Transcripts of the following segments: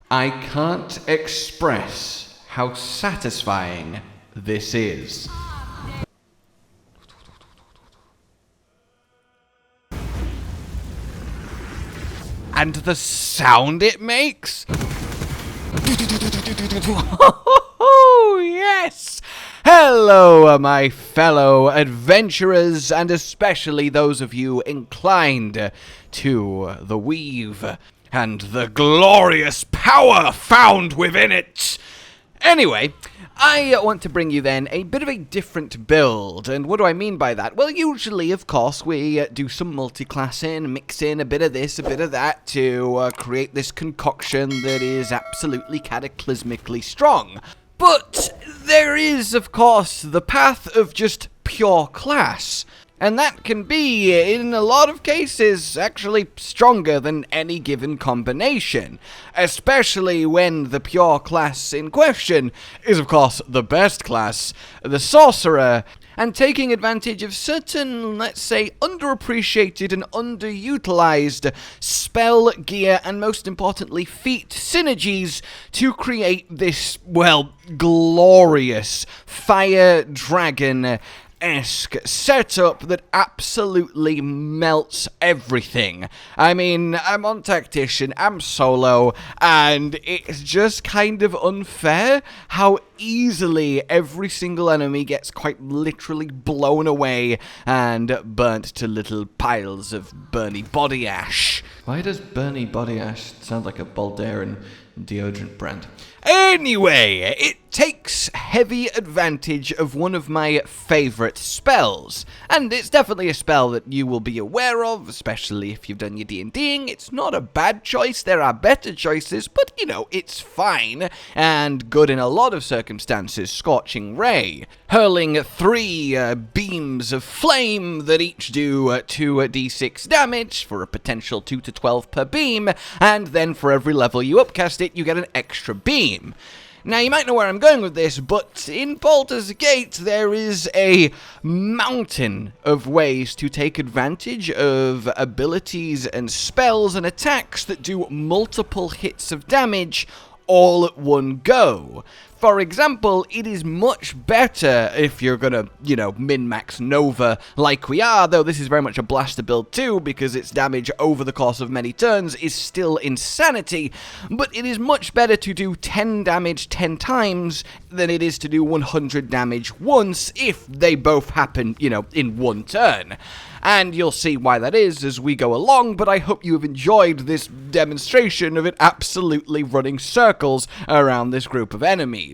I can't express how satisfying this is. And the sound it makes? Oh, yes! Hello, my fellow adventurers, and especially those of you inclined to the weave and the glorious power found within it. Anyway, I want to bring you then a bit of a different build, and what do I mean by that? Well, usually, of course, we do some multiclassing, mix in a bit of this, a bit of that, to create this concoction that is absolutely cataclysmically strong. But there is, of course, the path of just pure class. And that can be, in a lot of cases, actually stronger than any given combination. Especially when the pure class in question is, of course, the best class, the Sorcerer. And taking advantage of certain, let's say, underappreciated and underutilized spell, gear, and most importantly, feat synergies to create this, well, glorious fire dragon-esque setup that absolutely melts everything. I mean, I'm on Tactician, I'm solo, and it's just kind of unfair how easily every single enemy gets quite literally blown away and burnt to little piles of burny body ash. Why does burny body ash sound like a Baldur deodorant brand? Anyway, it takes heavy advantage of one of my favorite spells, and it's definitely a spell that you will be aware of, especially if you've done your D&Ding. It's not a bad choice, there are better choices, but, you know, it's fine, and good in a lot of circumstances. Scorching Ray, hurling 3 beams of flame that each do 2d6 damage for a potential 2 to 12 per beam, and then for every level you upcast it, you get an extra beam. Now, you might know where I'm going with this, but in Baldurs Gate, there is a mountain of ways to take advantage of abilities and spells and attacks that do multiple hits of damage all at one go. For example, it is much better if you're gonna, you know, min-max Nova like we are, though this is very much a blaster build too, because its damage over the course of many turns is still insanity, but it is much better to do 10 damage 10 times than it is to do 100 damage once if they both happen, you know, in one turn. And you'll see why that is as we go along, but I hope you have enjoyed this demonstration of it absolutely running circles around this group of enemies.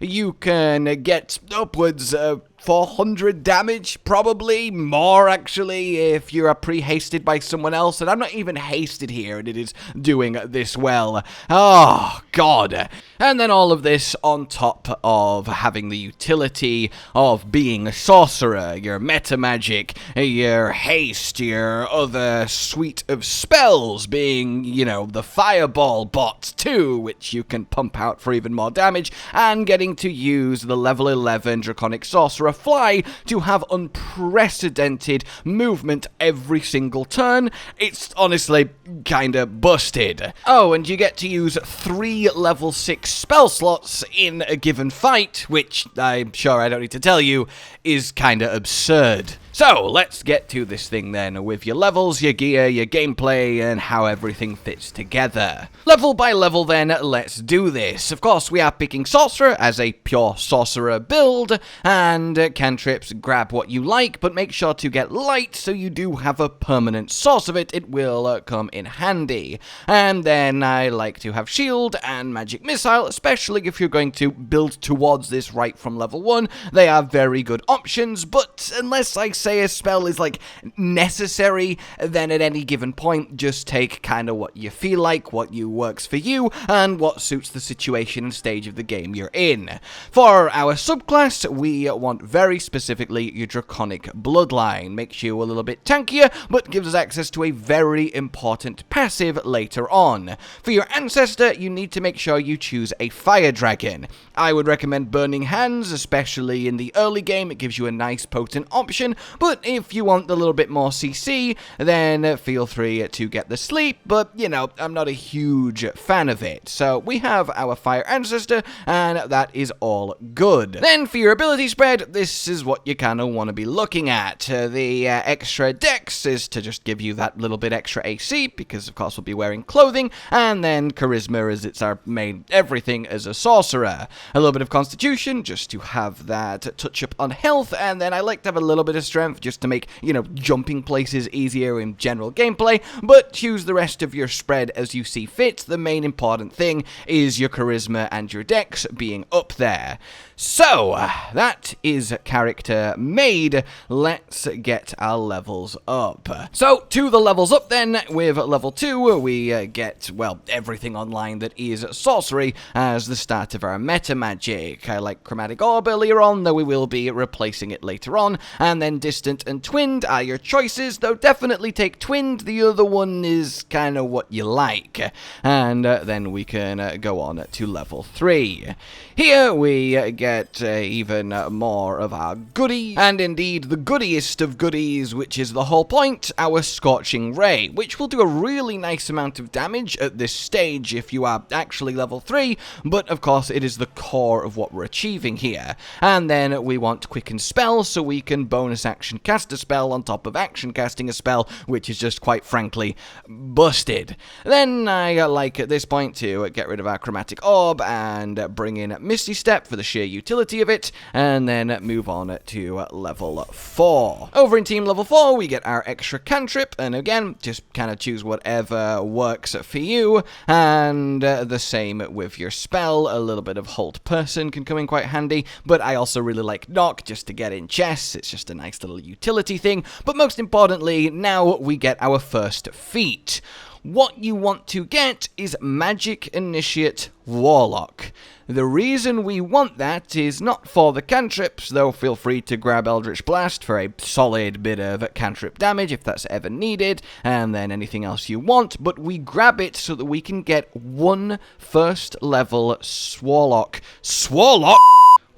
You can get upwards of 400 damage, probably more actually, if you are pre-hasted by someone else, and I'm not even hasted here, and it is doing this well. Oh, God. And then all of this on top of having the utility of being a sorcerer, your meta magic, your haste, your other suite of spells being, you know, the fireball bot too, which you can pump out for even more damage, and getting to use the level 11 draconic sorcerer fly to have unprecedented movement every single turn. It's honestly kinda busted. Oh, and you get to use 3 level 6 spell slots in a given fight, which I'm sure I don't need to tell you is kinda absurd. So, let's get to this thing then, with your levels, your gear, your gameplay, and how everything fits together. Level by level then, let's do this. Of course, we are picking Sorcerer as a pure Sorcerer build, and cantrips, grab what you like, but make sure to get light so you do have a permanent source of it. It will come in handy. And then I like to have shield and magic missile, especially if you're going to build towards this right from level 1. They are very good options, but unless I say a spell is like necessary, then at any given point just take kind of what you feel like, what works for you, and what suits the situation and stage of the game you're in. For our subclass, we want very specifically your draconic bloodline. Makes you a little bit tankier, but gives us access to a very important passive later on. For your ancestor, you need to make sure you choose a fire dragon. I would recommend Burning Hands, especially in the early game. It gives you a nice potent option, But if you want a little bit more CC, then feel free to get the sleep, but, you know, I'm not a huge fan of it. So we have our fire ancestor, and that is all good. Then for your ability spread, this is what you kind of want to be looking at. The extra dex is to just give you that little bit extra AC, because of course we'll be wearing clothing, and then charisma as it's our main everything as a sorcerer. A little bit of constitution, just to have that touch up on health, and then I like to have a little bit of strength, just to make, you know, jumping places easier in general gameplay, but choose the rest of your spread as you see fit. The main important thing is your charisma and your dex being up there. So, that is character made. Let's get our levels up. So, to the levels up then, with level 2, we get, well, everything online that is sorcery as the start of our meta magic. I like chromatic orb earlier on, though we will be replacing it later on, and then distant and twinned are your choices, though definitely take twinned, the other one is kind of what you like. And then we can go on to level 3. Here we get even more of our goodie, and indeed the goodiest of goodies, which is the whole point, our Scorching Ray, which will do a really nice amount of damage at this stage if you are actually level 3, but of course it is the core of what we're achieving here. And then we want Quicken Spell, so we can bonus action cast a spell on top of action casting a spell, which is just quite frankly busted. Then I like at this point to get rid of our Chromatic Orb and bring in Misty Step for the sheer utility of it, and then move on to level 4. Over in team level 4, we get our extra cantrip, and again, just kind of choose whatever works for you, and the same with your spell. A little bit of Hold Person can come in quite handy, but I also really like Knock just to get in chests. It's just a nice little utility thing, but most importantly, now we get our first feat. What you want to get is Magic Initiate Warlock. The reason we want that is not for the cantrips, though feel free to grab Eldritch Blast for a solid bit of cantrip damage if that's ever needed, and then anything else you want, but we grab it so that we can get one first level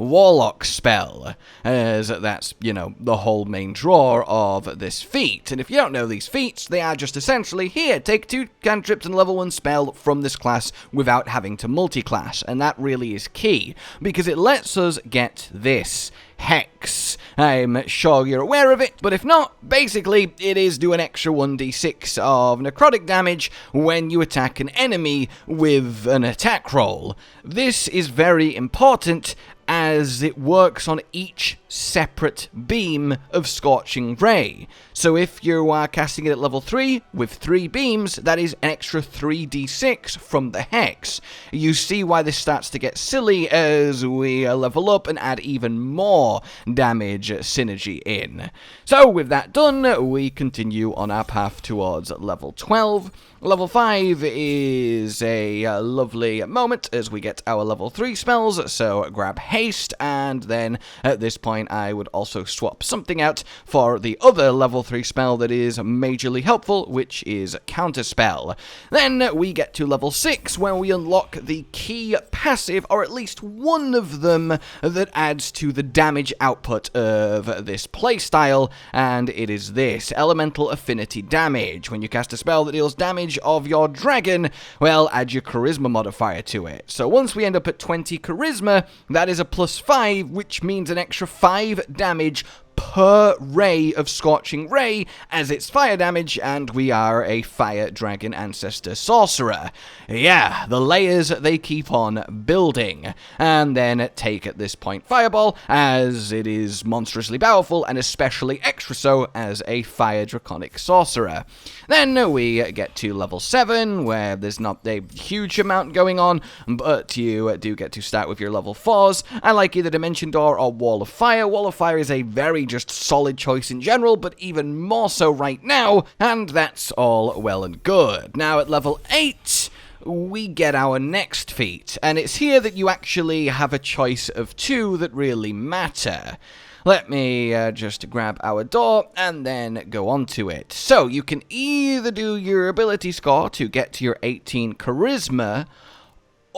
Warlock spell, as that's, you know, the whole main draw of this feat. And if you don't know these feats, they are just essentially, here, take 2 cantrips and level 1 spell from this class without having to multiclass, and that really is key, because it lets us get this. Hex. I'm sure you're aware of it, but if not, basically, it is do an extra 1d6 of necrotic damage when you attack an enemy with an attack roll. This is very important, as it works on each separate beam of Scorching Ray. So if you are casting it at level 3 with 3 beams, that is an extra 3d6 from the Hex. You see why this starts to get silly as we level up and add even more damage synergy in. So with that done, we continue on our path towards level 12. Level 5 is a lovely moment as we get our level 3 spells, so grab Haste, and then at this point I would also swap something out for the other level 3 spell that is majorly helpful, which is Counterspell. Then we get to level 6 where we unlock the key passive, or at least one of them, that adds to the damage output of this playstyle, and it is this, Elemental Affinity Damage. When you cast a spell that deals damage of your dragon, well, add your charisma modifier to it. So once we end up at 20 charisma, that is a +5, which means an extra 5 damage per ray of Scorching Ray, as it's fire damage, and we are a Fire Dragon Ancestor Sorcerer. Yeah, the layers, they keep on building. And then take at this point Fireball, as it is monstrously powerful, and especially extra so as a Fire Draconic Sorcerer. Then we get to level 7, where there's not a huge amount going on, but you do get to start with your level 4s. I like either Dimension Door or Wall of Fire. Wall of Fire is a very just solid choice in general, but even more so right now, and that's all well and good. Now at level 8, we get our next feat, and it's here that you actually have a choice of 2 that really matter. Let me just grab our door and then go on to it. So you can either do your ability score to get to your 18 charisma,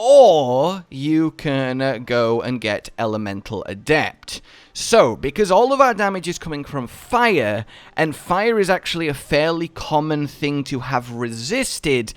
or you can go and get Elemental Adept. So, because all of our damage is coming from fire, and fire is actually a fairly common thing to have resisted,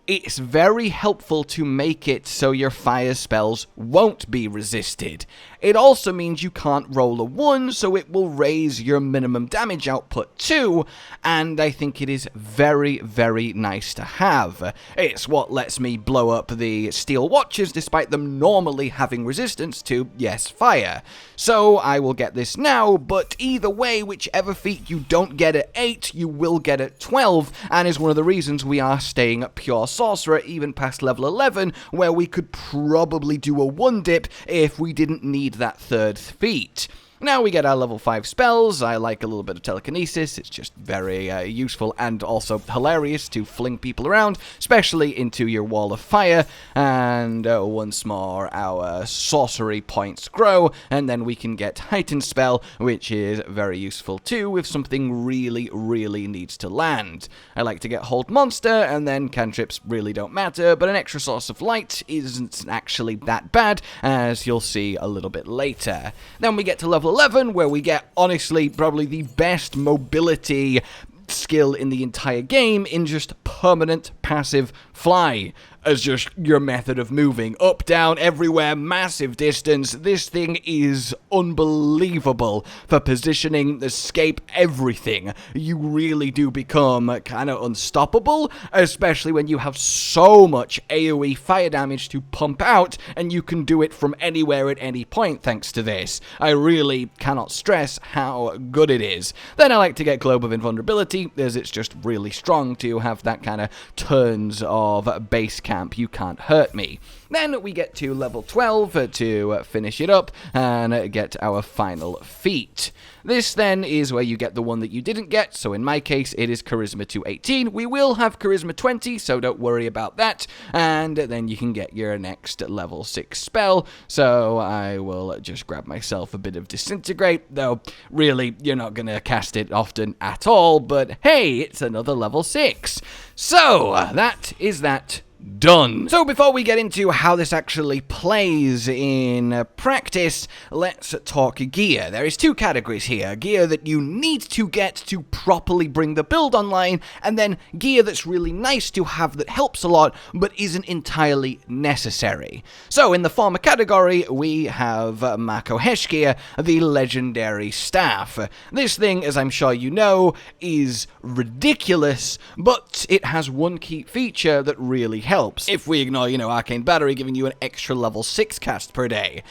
it's very helpful to make it so your fire spells won't be resisted. It also means you can't roll a 1, so it will raise your minimum damage output too, and I think it is very, very nice to have. It's what lets me blow up the steel watches despite them normally having resistance to, yes, fire. So I will get this now, but either way, whichever feat you don't get at 8, you will get at 12, and is one of the reasons we are staying at pure Sorcerer even past level 11, where we could probably do a 1-dip if we didn't need that third feat. Now we get our level 5 spells. I like a little bit of telekinesis. It's just very useful and also hilarious to fling people around, especially into your wall of fire. And once more, our sorcery points grow, and then we can get heightened spell, which is very useful too if something really, really needs to land. I like to get hold monster, and then cantrips really don't matter, but an extra source of light isn't actually that bad, as you'll see a little bit later. Then we get to level 11, where we get, honestly, probably the best mobility skill in the entire game in just permanent passive fly, as just your method of moving. Up, down, everywhere, massive distance. This thing is unbelievable for positioning, escape, everything. You really do become kind of unstoppable, especially when you have so much AoE fire damage to pump out, and you can do it from anywhere at any point thanks to this. I really cannot stress how good it is. Then I like to get Globe of Invulnerability, as it's just really strong to have that kind of turns of base camp. You can't hurt me. Then we get to level 12 to finish it up and get our final feat. This then is where you get the one that you didn't get, so in my case it is Charisma to 18. We will have Charisma 20, so don't worry about that, and then you can get your next level 6 spell, so I will just grab myself a bit of Disintegrate, though really you're not going to cast it often at all, but hey, it's another level 6. So, that is that done. So before we get into how this actually plays in practice, let's talk gear. There is 2 categories here. Gear that you need to get to properly bring the build online, and then gear that's really nice to have that helps a lot, but isn't entirely necessary. So in the former category, we have Makohesh gear, the legendary staff. This thing, as I'm sure you know, is ridiculous, but it has one key feature that really helps. If we ignore, Arcane Battery giving you an extra level 6 cast per day.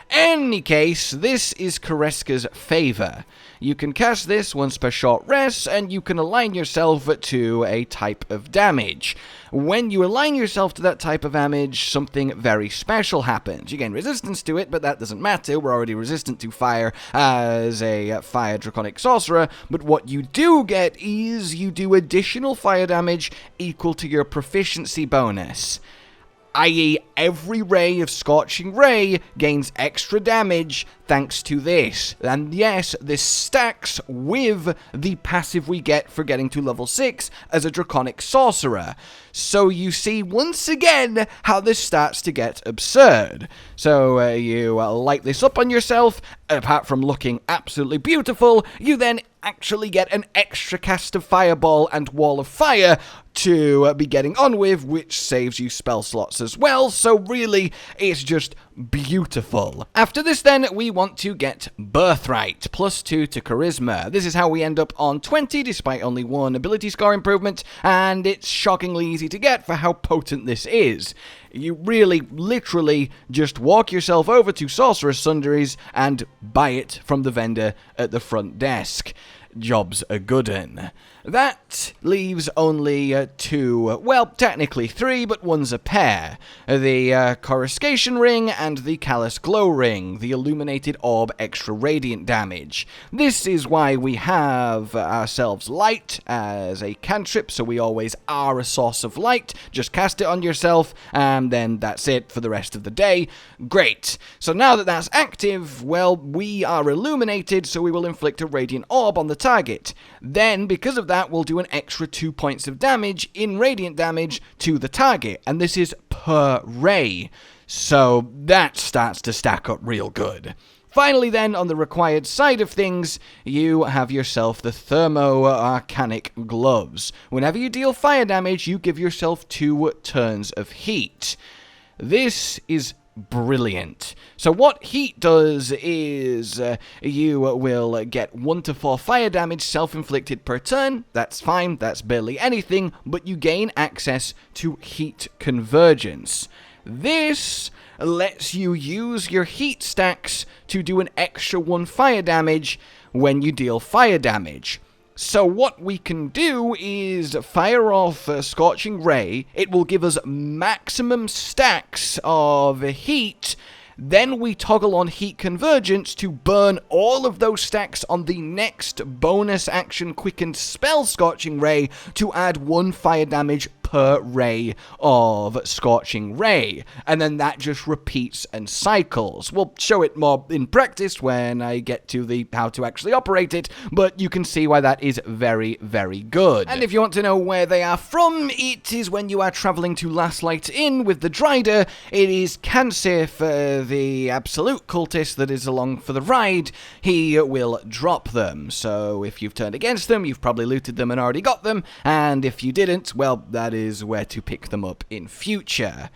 Any case, this is Kareska's Favor. You can cast this once per short rest, and you can align yourself to a type of damage. When you align yourself to that type of damage, something very special happens. You gain resistance to it, but that doesn't matter. We're already resistant to fire as a fire draconic sorcerer, but what you do get is you do additional fire damage equal to your proficiency bonus. I.e., every ray of Scorching Ray gains extra damage thanks to this. And yes, this stacks with the passive we get for getting to level 6 as a Draconic Sorcerer. So you see, once again, how this starts to get absurd. So you light this up on yourself, apart from looking absolutely beautiful, you then actually get an extra cast of Fireball and Wall of Fire to be getting on with, which saves you spell slots as well, so really, it's just beautiful. After this then, we want to get Birthright, +2 to Charisma. This is how we end up on 20, despite only 1 ability score improvement, and it's shockingly easy to get for how potent this is. You really, literally, just walk yourself over to Sorcerer's Sundries and buy it from the vendor at the front desk. Job's a good 'un. That leaves only 2, well, technically 3, but one's a pair. The Coruscation Ring and the Callous Glow Ring, the Illuminated Orb extra radiant damage. This is why we have ourselves Light as a cantrip, so we always are a source of light. Just cast it on yourself, and then that's it for the rest of the day. Great. So now that that's active, well, we are illuminated, so we will inflict a Radiant Orb on the target. Then, because of that, we'll do an extra 2 points of damage in radiant damage to the target, and this is per ray. So that starts to stack up real good. Finally then, on the required side of things, you have yourself the Thermo-Arcanic Gloves. Whenever you deal fire damage, you give yourself 2 turns of heat. This is brilliant. So what heat does is you will get 1 to 4 fire damage self-inflicted per turn. That's fine, that's barely anything, but you gain access to heat convergence. This lets you use your heat stacks to do an extra 1 fire damage when you deal fire damage. So what we can do is fire off a Scorching Ray. It will give us maximum stacks of heat. Then we toggle on heat convergence to burn all of those stacks on the next bonus action quickened spell Scorching Ray to add 1 fire damage per ray of Scorching Ray, and then that just repeats and cycles. We'll show it more in practice when I get to the how to actually operate it, but you can see why that is very, very good. And if you want to know where they are from, it is when you are traveling to Last Light Inn with the Drider. It is Cansif, the absolute cultist that is along for the ride. He will drop them, so if you've turned against them, you've probably looted them and already got them, and if you didn't, well, that is where to pick them up in future.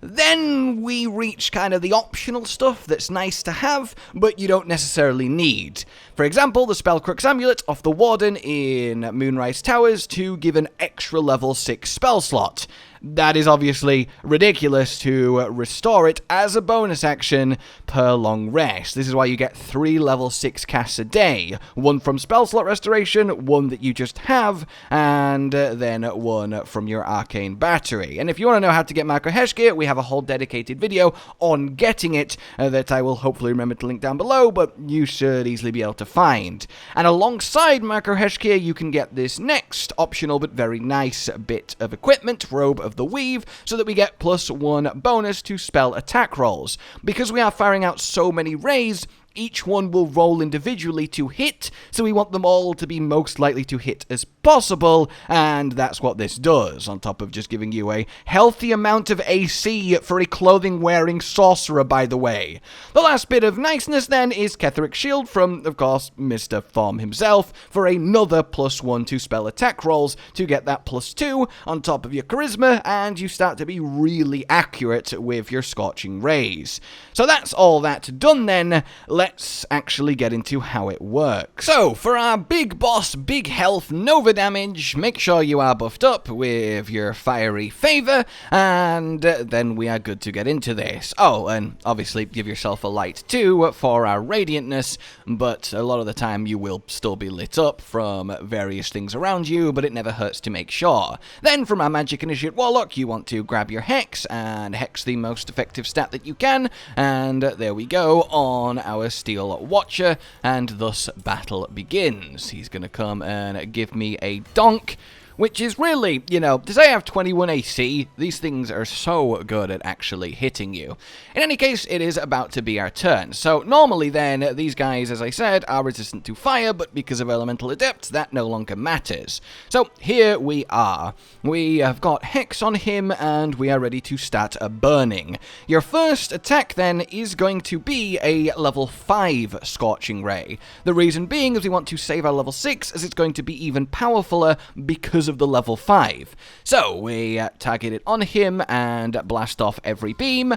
Then we reach kind of the optional stuff that's nice to have, but you don't necessarily need. For example, the Spellcrux Amulet off the Warden in Moonrise Towers to give an extra level 6 spell slot. That is obviously ridiculous to restore it as a bonus action per long rest. This is why you get 3 level 6 casts a day. 1 from spell slot restoration, 1 that you just have, and then 1 from your arcane battery. And if you want to know how to get Macro Heshgear, we have a whole dedicated video on getting it that I will hopefully remember to link down below, but you should easily be able to find. And alongside Macro Heshgear, you can get this next optional but very nice bit of equipment, Robe of the Weave, so that we get +1 bonus to spell attack rolls. Because we are firing out so many rays, each one will roll individually to hit, so we want them all to be most likely to hit as possible, and that's what this does, on top of just giving you a healthy amount of AC for a clothing-wearing sorcerer, by the way. The last bit of niceness, then, is Ketheric's Shield from, of course, Mr. Form himself, for another +1 to spell attack rolls to get that +2 on top of your charisma, and you start to be really accurate with your Scorching Rays. So that's all that done, then. Let's actually get into how it works. So, for our big boss, big health, Nova damage, make sure you are buffed up with your fiery favor, and then we are good to get into this. Oh, and obviously give yourself a light too for our radiantness, but a lot of the time you will still be lit up from various things around you, but it never hurts to make sure. Then from our Magic Initiate Warlock, you want to grab your Hex, and Hex the most effective stat that you can, and there we go on our Steel Watcher, and thus battle begins. He's gonna come and give me a donk, which is really, you know, to say I have 21 AC, these things are so good at actually hitting you. In any case, it is about to be our turn. So normally then, these guys, as I said, are resistant to fire, but because of Elemental Adepts, that no longer matters. So here we are. We have got Hex on him, and we are ready to start a burning. Your first attack then is going to be a level 5 Scorching Ray. The reason being is we want to save our level 6, as it's going to be even powerfuler because of the level 5. So we target it on him and blast off every beam.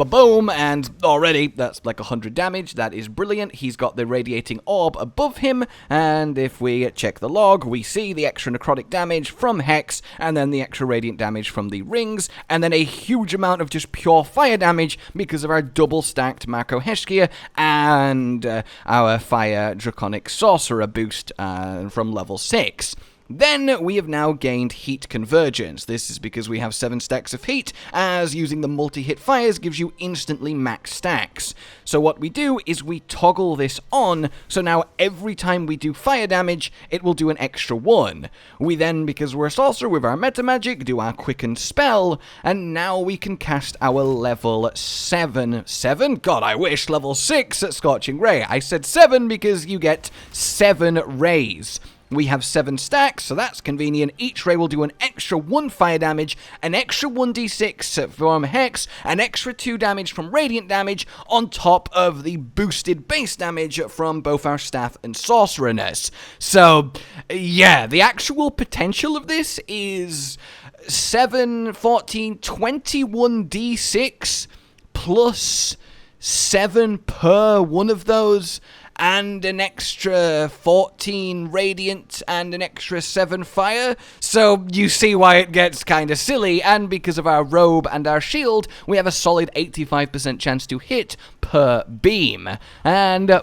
Boom, and already that's like 100 damage. That is brilliant. He's got the radiating orb above him, and if we check the log, we see the extra necrotic damage from Hex, and then the extra radiant damage from the rings, and then a huge amount of just pure fire damage because of our double stacked Macro Heshgear and our fire draconic sorcerer boost from level 6. Then we have now gained heat convergence. This is because we have 7 stacks of heat, as using the multi-hit fires gives you instantly max stacks. So what we do is we toggle this on, so now every time we do fire damage, it will do an extra 1. We then, because we're a sorcerer with our meta magic, do our quickened spell, and now we can cast our level 7, God, I wish, level 6 at Scorching Ray. I said 7 because you get 7 rays. We have 7 stacks, so that's convenient. Each ray will do an extra 1 fire damage, an extra 1d6 from Hex, an extra 2 damage from Radiant damage, on top of the boosted base damage from both our Staff and Sorcererness. So, yeah, the actual potential of this is 7, 14, 21d6 plus 7 per one of those, and an extra 14 Radiant and an extra 7 Fire. So you see why it gets kind of silly, and because of our robe and our shield, we have a solid 85% chance to hit per beam. And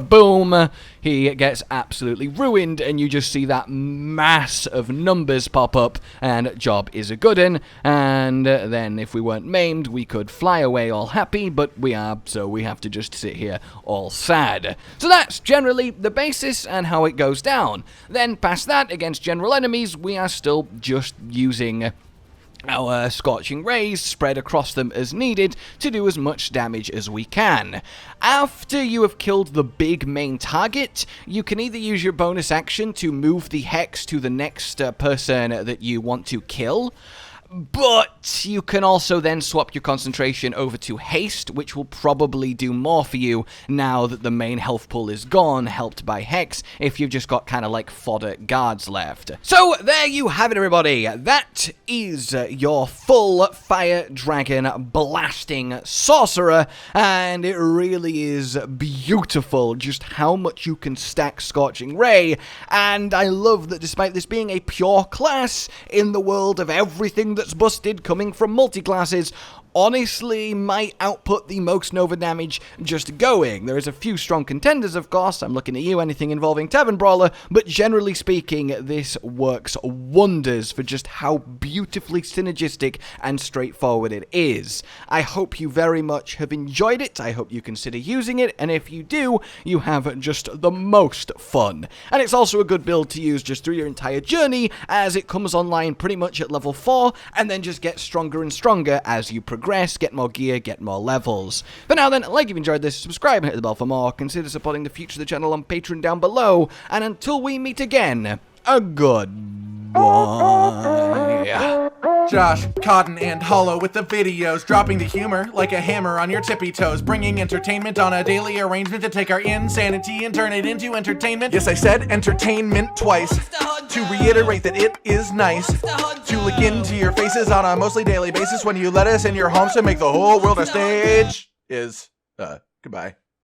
boom, he gets absolutely ruined, and you just see that mass of numbers pop up, and job is a good un. And then if we weren't maimed, we could fly away all happy, but we are, so we have to just sit here all sad. So that's generally the basis and how it goes down. Then past that, against general enemies, we are still just using our scorching rays spread across them as needed to do as much damage as we can. After you have killed the big main target, you can either use your bonus action to move the hex to the next person that you want to kill, but you can also then swap your concentration over to haste, which will probably do more for you now that the main health pool is gone, helped by Hex, if you've just got kind of like fodder guards left. So there you have it, everybody. That is your full Fire Dragon blasting Sorcerer, and it really is beautiful just how much you can stack Scorching Ray, and I love that despite this being a pure class in the world of everything that's busted coming from multiclasses, honestly might output the most Nova damage just going. There is a few strong contenders, of course. I'm looking at you, anything involving Tavern Brawler, but generally speaking, this works wonders for just how beautifully synergistic and straightforward it is. I hope you very much have enjoyed it. I hope you consider using it, and if you do, you have just the most fun. And it's also a good build to use just through your entire journey, as it comes online pretty much at level 4, and then just gets stronger and stronger as you progress, get more gear, get more levels. But now then, like if you've enjoyed this, subscribe and hit the bell for more. Consider supporting the future of the channel on Patreon down below. And until we meet again, a goodbye. Josh, Cotton, and Hollow with the videos, dropping the humor like a hammer on your tippy toes, bringing entertainment on a daily arrangement to take our insanity and turn it into entertainment. Yes, I said entertainment twice, to reiterate that it is nice to look into your faces on a mostly daily basis when you let us in your homes to make the whole world a stage. Goodbye.